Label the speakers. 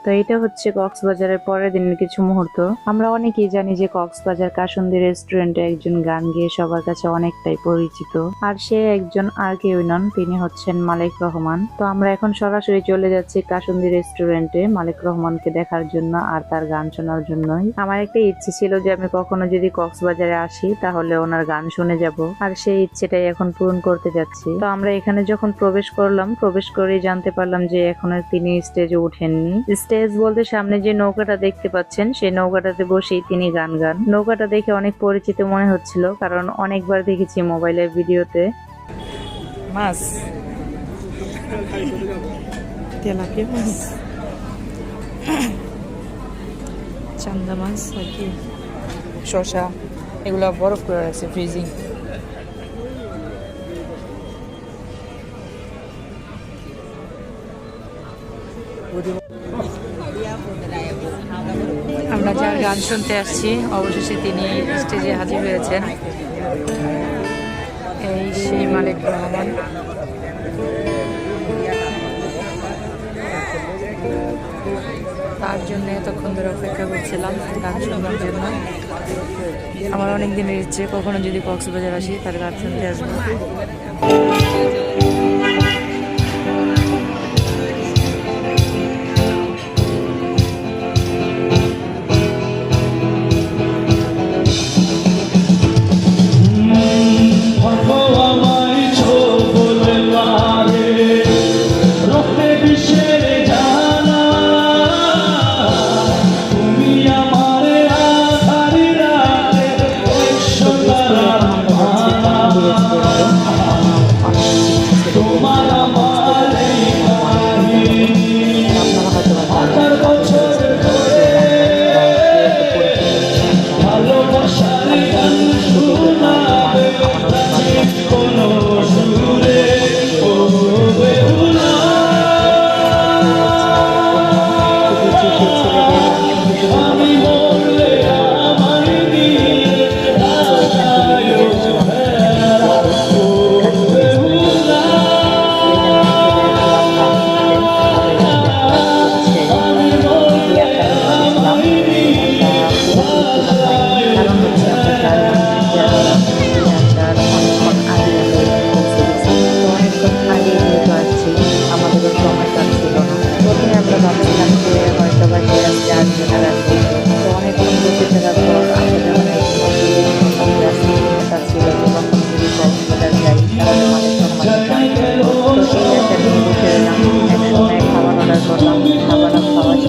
Speaker 1: তো এটা হচ্ছে কক্সবাজারের পরের দিনের কিছু মুহূর্ত। আমরা অনেকেই জানি যে কক্সবাজার কাসুন্দি রেস্টুরেন্টে একজন গান গেয়ে সবার কাছে অনেকটাই পরিচিত, আর সে একজন আর কেউ নন, তিনি হচ্ছেন মালিক রহমান। তো আমরা এখন সরাসরি চলে যাচ্ছি কাসুন্দি রেস্টুরেন্টে মালিক রহমানকে দেখার জন্য আর তার গান শোনার জন্যই। আমার একটা ইচ্ছে ছিল যে আমি কখনো যদি কক্সবাজারে আসি তাহলে ওনার গান শুনে যাব, আর সেই ইচ্ছেটাই এখন পূরণ করতে যাচ্ছি। তো আমরা এখানে যখন প্রবেশ করলাম, প্রবেশ করেই জানতে পারলাম যে এখনো তিনি স্টেজে উঠেননি। স্টেজ বলতে সামনে যে নৌকাটা দেখতে পাচ্ছেন সেই নৌকাটাতে বসেই তিনি গান গান। নৌকাটা দেখে অনেক পরিচিত মনে হচ্ছিল, কারণ অনেকবার দেখেছি মোবাইলের ভিডিওতে। মাছ, তেলাপিয়া মাছ, চান্দা মাছ আর কি শসা, এগুলো বরফ করে রাখছে ফ্রিজিং। আমরা যার গান শুনতে আসছি অবশেষে তিনি স্টেজে হাজির হয়েছেন, এই সেই মালিক রহমান। তার জন্য এতক্ষণ ধরে অপেক্ষা করছিলাম গান শোনার জন্য। আমার অনেক দিনের ইচ্ছে কখনো যদি কক্সবাজার আসি তার গান শুনতে আসবো।